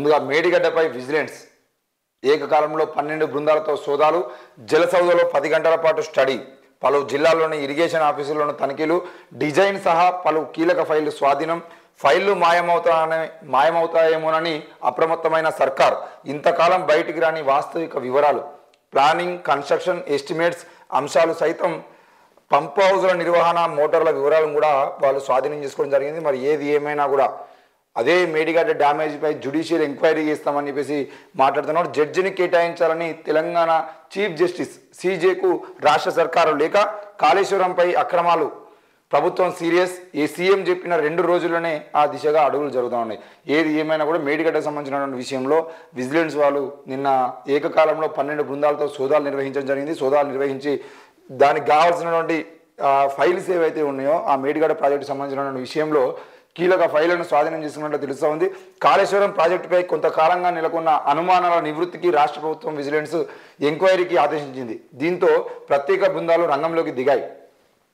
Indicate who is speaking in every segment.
Speaker 1: ముందుగా మేడిగడ్డపై విజిలెన్స్ ఏకకాలంలో 12 బృందాలతో సోదాలు, జలసౌధలో 10 గంటల పాటు స్టడీ, పలు జిల్లాల్లోని ఇరిగేషన్ ఆఫీసుల్లోని తనిఖీలు, డిజైన్ సహా పలు కీలక ఫైళ్లు స్వాధీనం, ఫైళ్లు మాయమవుతాయేమోనని అప్రమత్తమైన సర్కార్, ఇంతకాలం బయటికి రాని వాస్తవిక వివరాలు, ప్లానింగ్, కన్స్ట్రక్షన్ ఎస్టిమేట్స్ అంశాలు సైతం, పంప్ హౌజుల నిర్వహణ, మోటార్ల వివరాలను కూడా వాళ్ళు స్వాధీనం చేసుకోవడం జరిగింది. మరి ఏది ఏమైనా కూడా అదే మేడిగడ్డ డ్యామేజ్పై జ్యుడిషియల్ ఎంక్వైరీ చేస్తామని చెప్పేసి మాట్లాడుతున్నారు. జడ్జిని కేటాయించాలని తెలంగాణ చీఫ్ జస్టిస్ సీజేకు రాష్ట్ర సర్కారు లేక, కాళేశ్వరంపై అక్రమాలు ప్రభుత్వం సీరియస్, ఈ సీఎం చెప్పిన 2 రోజుల్లోనే ఆ దిశగా అడుగులు జరుగుతూ ఉన్నాయి. ఏది ఏమైనా కూడా మేడిగడ్డకు సంబంధించినటువంటి విషయంలో విజిలెన్స్ వాళ్ళు నిన్న ఏకకాలంలో 12 బృందాలతో సోదాలు నిర్వహించడం జరిగింది. సోదాలు నిర్వహించి దానికి కావాల్సినటువంటి ఫైల్స్ ఏవైతే ఉన్నాయో ఆ మేడిగడ్డ ప్రాజెక్టుకు సంబంధించినటువంటి విషయంలో కీలక ఫైళ్లను స్వాధీనం చేసుకున్నట్టు తెలుస్తూ ఉంది. కాళేశ్వరం ప్రాజెక్టుపై కొంతకాలంగా నెలకొన్న అనుమానాల నివృత్తికి రాష్ట్ర ప్రభుత్వం విజిలెన్స్ ఎంక్వైరీకి ఆదేశించింది. దీంతో ప్రత్యేక బృందాలు రంగంలోకి దిగాయి.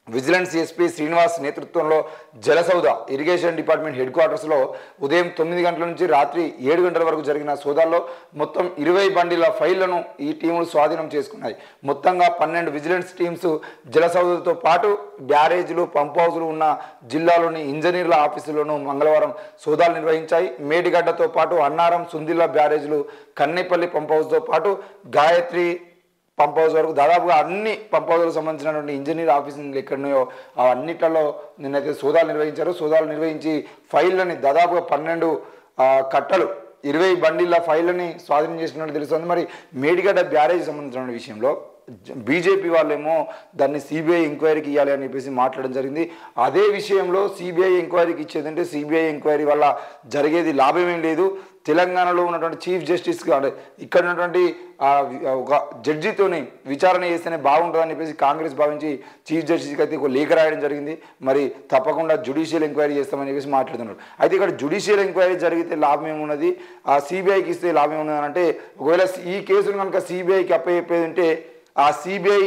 Speaker 1: విజిలెన్స్ ఎస్పీ శ్రీనివాస్ నేతృత్వంలో జలసౌధ ఇరిగేషన్ డిపార్ట్మెంట్ హెడ్ క్వార్టర్స్లో ఉదయం 9 గంటల నుంచి రాత్రి 7 గంటల వరకు జరిగిన సోదాల్లో మొత్తం 20 బండిల ఫైళ్లను ఈ టీములు స్వాధీనం చేసుకున్నాయి. మొత్తంగా 12 విజిలెన్స్ టీమ్స్ జలసౌధతో పాటు బ్యారేజీలు, పంప్ హౌజులు ఉన్న జిల్లాలోని ఇంజనీర్ల ఆఫీసులను మంగళవారం సోదాలు నిర్వహించాయి. మేడిగడ్డతో పాటు అన్నారం, సుందిల్ల బ్యారేజీలు, కన్నేపల్లి పంప్ హౌస్తో పాటు గాయత్రి పంప్ హౌస్ వరకు దాదాపుగా అన్ని పంప్ హౌస్లకు సంబంధించినటువంటి ఇంజనీర్ ఆఫీసులు ఎక్కడున్నాయో అన్నిట్లలో నిన్నైతే సోదాలు నిర్వహించారు. సోదాలు నిర్వహించి ఫైళ్ళని దాదాపుగా 12 కట్టలు 20 బండిల ఫైళ్ళని స్వాధీనం చేసినట్టు తెలుస్తుంది. మరి మేడిగడ్డ బ్యారేజ్ సంబంధించిన విషయంలో బీజేపీ వాళ్ళేమో దాన్ని సిబిఐ ఎంక్వైరీకి ఇవ్వాలి అని చెప్పేసి మాట్లాడడం జరిగింది. అదే విషయంలో సిబిఐ ఎంక్వైరీకి ఇచ్చేదంటే సిబిఐ ఎంక్వైరీ వల్ల జరిగేది లాభమేం లేదు. తెలంగాణలో ఉన్నటువంటి చీఫ్ జస్టిస్ ఇక్కడ ఉన్నటువంటి ఒక జడ్జితోని విచారణ చేస్తేనే బాగుంటుందని చెప్పేసి కాంగ్రెస్ భావించి చీఫ్ జస్టిస్కి అయితే ఒక లేఖ రాయడం జరిగింది. మరి తప్పకుండా జ్యుడిషియల్ ఎంక్వైరీ చేస్తామని చెప్పేసి మాట్లాడుతున్నారు. అయితే ఇక్కడ జ్యుడిషియల్ ఎంక్వైరీ జరిగితే లాభం ఏమున్నది, ఆ సిబిఐకి ఇస్తే లాభం ఏమున్నది అంటే, ఒకవేళ ఈ కేసును కనుక సిబిఐకి అప్పచెప్పేది ఉంటే ఆ సిబిఐ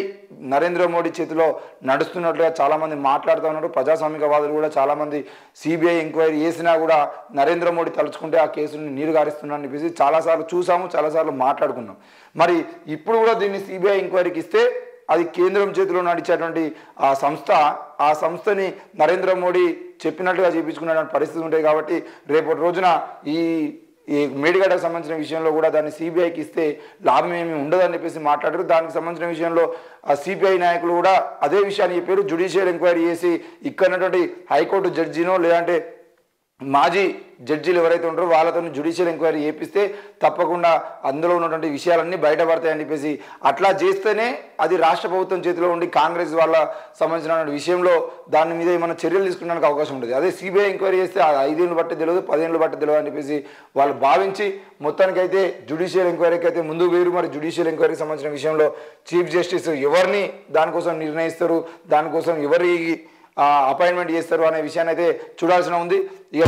Speaker 1: నరేంద్ర మోడీ చేతిలో నడుస్తున్నట్లుగా చాలామంది మాట్లాడుతూ ఉన్నారు. ప్రజాస్వామికవాదులు కూడా చాలామంది సిబిఐ ఎంక్వైరీ చేసినా కూడా నరేంద్ర మోడీ తలుచుకుంటే ఆ కేసుని నీరు గారిస్తున్నారని చెప్పేసి చాలాసార్లు చూసాము, చాలాసార్లు మాట్లాడుకున్నాం. మరి ఇప్పుడు కూడా దీన్ని సిబిఐ ఎంక్వైరీకి ఇస్తే అది కేంద్రం చేతిలో నడిచేటువంటి ఆ సంస్థని నరేంద్ర మోడీ చెప్పినట్టుగా చేయించుకున్నటువంటి పరిస్థితి ఉంటాయి. కాబట్టి రేపటి రోజున ఈ మేడిగడ్డకు సంబంధించిన విషయంలో కూడా దాన్ని సిబిఐకి ఇస్తే లాభం ఏమీ ఉండదని చెప్పేసి మాట్లాడారు. దానికి సంబంధించిన విషయంలో ఆ సిబిఐ నాయకులు కూడా అదే విషయాన్ని చెప్పారు. జ్యుడిషియల్ ఎంక్వైరీ చేసి ఇక్కడ ఉన్నటువంటి హైకోర్టు జడ్జినో లేదంటే మాజీ జడ్జీలు ఎవరైతే ఉంటారో వాళ్ళతో జ్యుడిషియల్ ఎంక్వైరీ చేపిస్తే తప్పకుండా అందులో ఉన్నటువంటి విషయాలన్నీ బయటపడతాయని చెప్పేసి, అట్లా చేస్తేనే అది రాష్ట్ర ప్రభుత్వం చేతిలో ఉండి కాంగ్రెస్ వాళ్ళ సంబంధించిన విషయంలో దాని మీద ఏమైనా చర్యలు తీసుకునే అవకాశం ఉంటుంది. అదే సిబిఐ ఎంక్వైరీ చేస్తే 5 ఏళ్ళు బట్టి తెలియదు, 10 ఏళ్ళు బట్టి తెలియదు అని చెప్పేసి వాళ్ళు భావించి మొత్తానికైతే జ్యుడిషియల్ ఎంక్వైరీకి అయితే ముందుకు వేరు. మరి జ్యుడిషియల్ ఎంక్వైరీకి సంబంధించిన విషయంలో చీఫ్ జస్టిస్ ఎవరిని దానికోసం నిర్ణయిస్తారు, దానికోసం ఎవరి అపాయింట్మెంట్ చేస్తారు అనే విషయాన్ని అయితే చూడాల్సిన ఉంది. ఇక